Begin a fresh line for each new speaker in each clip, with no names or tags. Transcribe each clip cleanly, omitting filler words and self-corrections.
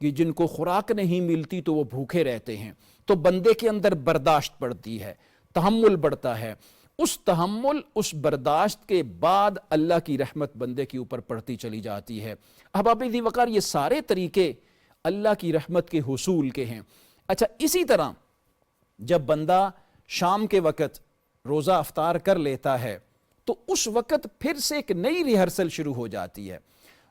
کہ جن کو خوراک نہیں ملتی تو وہ بھوکے رہتے ہیں، تو بندے کے اندر برداشت بڑھتی ہے، تحمل بڑھتا ہے، اس تحمل اس برداشت کے بعد اللہ کی رحمت بندے کے اوپر پڑتی چلی جاتی ہے۔ احباب ذی وقار، یہ سارے طریقے اللہ کی رحمت کے حصول کے ہیں۔ اچھا، اسی طرح جب بندہ شام کے وقت روزہ افطار کر لیتا ہے تو اس وقت پھر سے ایک نئی ریہرسل شروع ہو جاتی ہے۔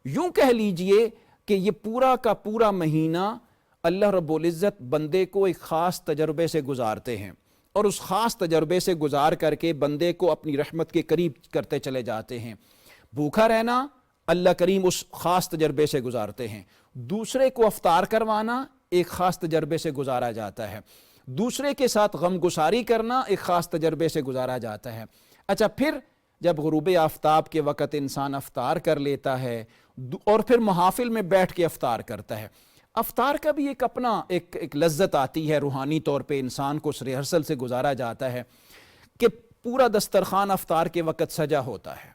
یوں کہہ لیجئے کہ یہ پورا کا پورا مہینہ اللہ رب العزت بندے کو ایک خاص تجربے سے گزارتے ہیں، اور اس خاص تجربے سے گزار کر کے بندے کو اپنی رحمت کے قریب کرتے چلے جاتے ہیں۔ بھوکا رہنا اللہ کریم اس خاص تجربے سے گزارتے ہیں، دوسرے کو افطار کروانا ایک خاص تجربے سے گزارا جاتا ہے، دوسرے کے ساتھ غم گساری کرنا ایک خاص تجربے سے گزارا جاتا ہے۔ اچھا، پھر جب غروب آفتاب کے وقت انسان افطار کر لیتا ہے اور پھر محافل میں بیٹھ کے افطار کرتا ہے، افطار کا بھی ایک اپنا ایک لذت آتی ہے، روحانی طور پہ انسان کو اس ریہرسل سے گزارا جاتا ہے کہ پورا دسترخوان افطار کے وقت سجا ہوتا ہے،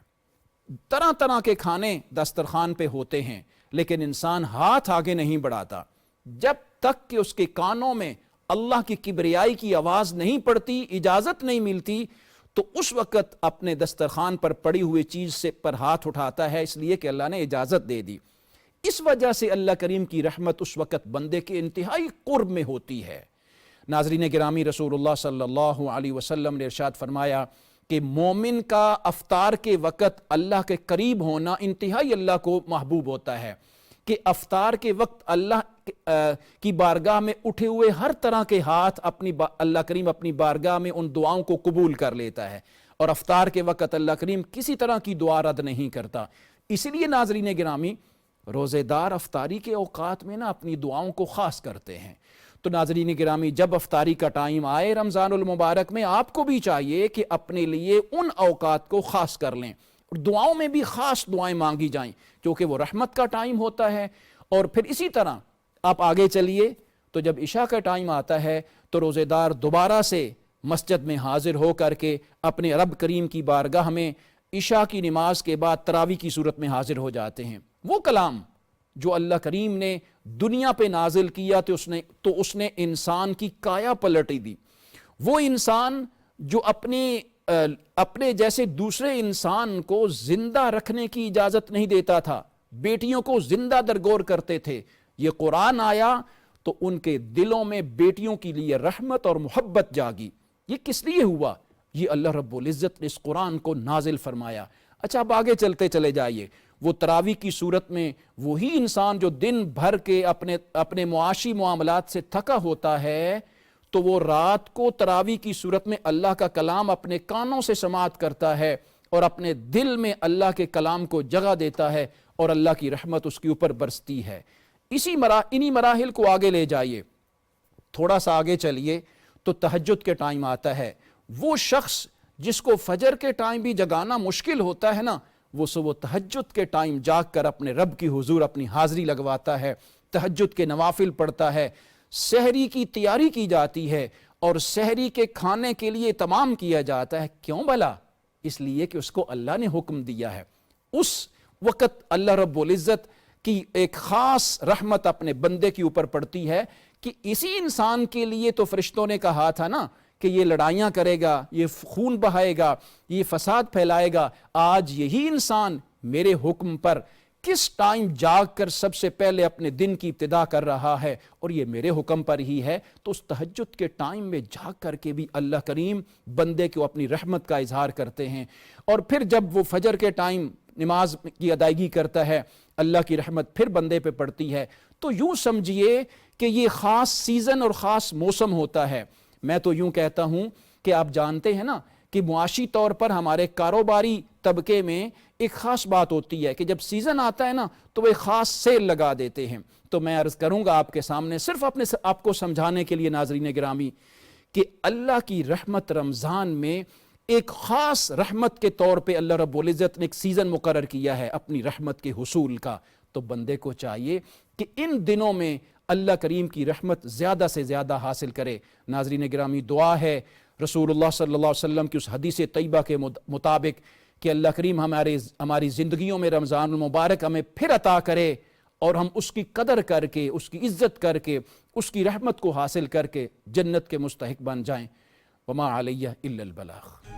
طرح طرح کے کھانے دسترخوان پہ ہوتے ہیں، لیکن انسان ہاتھ آگے نہیں بڑھاتا جب تک کہ اس کے کانوں میں اللہ کی کبریائی کی آواز نہیں پڑتی، اجازت نہیں ملتی، تو اس وقت اپنے دسترخوان پر پڑی ہوئی چیز سے پر ہاتھ اٹھاتا ہے، اس لیے کہ اللہ نے اجازت دے دی۔ اس وجہ سے اللہ کریم کی رحمت اس وقت بندے کے انتہائی قرب میں ہوتی ہے۔ ناظرین گرامی، رسول اللہ صلی اللہ علیہ وسلم نے ارشاد فرمایا کہ مومن کا افطار کے وقت اللہ کے قریب ہونا انتہائی اللہ کو محبوب ہوتا ہے، کہ افطار کے وقت اللہ کی بارگاہ میں اٹھے ہوئے ہر طرح کے ہاتھ اللہ کریم اپنی بارگاہ میں ان دعاؤں کو قبول کر لیتا ہے، اور افطار کے وقت اللہ کریم کسی طرح کی دعا رد نہیں کرتا۔ اس لیے ناظرین گرامی، روزے دار افطاری کے اوقات میں اپنی دعاؤں کو خاص کرتے ہیں۔ تو ناظرین گرامی، جب افطاری کا ٹائم آئے رمضان المبارک میں، آپ کو بھی چاہیے کہ اپنے لیے ان اوقات کو خاص کر لیں، اور دعاؤں میں بھی خاص دعائیں مانگی جائیں، کیونکہ وہ رحمت کا ٹائم ہوتا ہے۔ اور پھر اسی طرح آپ آگے چلیے تو جب عشاء کا ٹائم آتا ہے تو روزے دار دوبارہ سے مسجد میں حاضر ہو کر کے اپنے رب کریم کی بارگاہ میں عشاء کی نماز کے بعد تراویح کی صورت میں حاضر ہو جاتے ہیں۔ وہ کلام جو اللہ کریم نے دنیا پہ نازل کیا تو اس نے انسان کی کایا پلٹی دی۔ وہ انسان جو اپنے جیسے دوسرے انسان کو زندہ رکھنے کی اجازت نہیں دیتا تھا، بیٹیوں کو زندہ درگور کرتے تھے، یہ قرآن آیا تو ان کے دلوں میں بیٹیوں کے لیے رحمت اور محبت جاگی۔ یہ کس لیے ہوا؟ یہ اللہ رب العزت نے اس قرآن کو نازل فرمایا۔ اچھا، اب آگے چلتے چلے جائیے، وہ تراویح کی صورت میں وہی انسان جو دن بھر کے اپنے معاشی معاملات سے تھکا ہوتا ہے، تو وہ رات کو تراویح کی صورت میں اللہ کا کلام اپنے کانوں سے سماعت کرتا ہے اور اپنے دل میں اللہ کے کلام کو جگہ دیتا ہے، اور اللہ کی رحمت اس کے اوپر برستی ہے۔ انہی مراحل کو آگے لے جائیے، تھوڑا سا آگے چلیے تو تہجد کے ٹائم آتا ہے۔ وہ شخص جس کو فجر کے ٹائم بھی جگانا مشکل ہوتا ہے وہ تہجد کے ٹائم جاگ کر اپنے رب کی حضور اپنی حاضری لگواتا ہے، تہجد کے نوافل پڑھتا ہے، سحری کی تیاری کی جاتی ہے اور سحری کے کھانے کے لیے تمام کیا جاتا ہے۔ کیوں بھلا؟ اس لیے کہ اس کو اللہ نے حکم دیا ہے۔ اس وقت اللہ رب العزت کی ایک خاص رحمت اپنے بندے کے اوپر پڑتی ہے کہ اسی انسان کے لیے تو فرشتوں نے کہا تھا کہ یہ لڑائیاں کرے گا، یہ خون بہائے گا، یہ فساد پھیلائے گا، آج یہی انسان میرے حکم پر کس ٹائم جاگ کر سب سے پہلے اپنے دن کی ابتدا کر رہا ہے، اور یہ میرے حکم پر ہی ہے۔ تو اس تہجد کے ٹائم میں جاگ کر کے بھی اللہ کریم بندے کو اپنی رحمت کا اظہار کرتے ہیں، اور پھر جب وہ فجر کے ٹائم نماز کی ادائیگی کرتا ہے، اللہ کی رحمت پھر بندے پہ پڑتی ہے۔ تو یوں سمجھیے کہ یہ خاص سیزن اور خاص موسم ہوتا ہے۔ میں تو یوں کہتا ہوں کہ آپ جانتے ہیں کہ معاشی طور پر ہمارے کاروباری طبقے میں ایک خاص بات ہوتی ہے کہ جب سیزن آتا ہے تو وہ ایک خاص سیل لگا دیتے ہیں۔ تو میں عرض کروں گا آپ کے سامنے صرف آپ کو سمجھانے کے لیے ناظرین گرامی کہ اللہ کی رحمت رمضان میں ایک خاص رحمت کے طور پہ اللہ رب العزت نے ایک سیزن مقرر کیا ہے اپنی رحمت کے حصول کا۔ تو بندے کو چاہیے کہ ان دنوں میں اللہ کریم کی رحمت زیادہ سے زیادہ حاصل کرے۔ ناظرین گرامی، دعا ہے رسول اللہ صلی اللہ علیہ وسلم کی اس حدیث طیبہ کے مطابق کہ اللہ کریم ہماری زندگیوں میں رمضان المبارک ہمیں پھر عطا کرے اور ہم اس کی قدر کر کے، اس کی عزت کر کے، اس کی رحمت کو حاصل کر کے جنت کے مستحق بن جائیں۔ وما علیہ الا البلاغ۔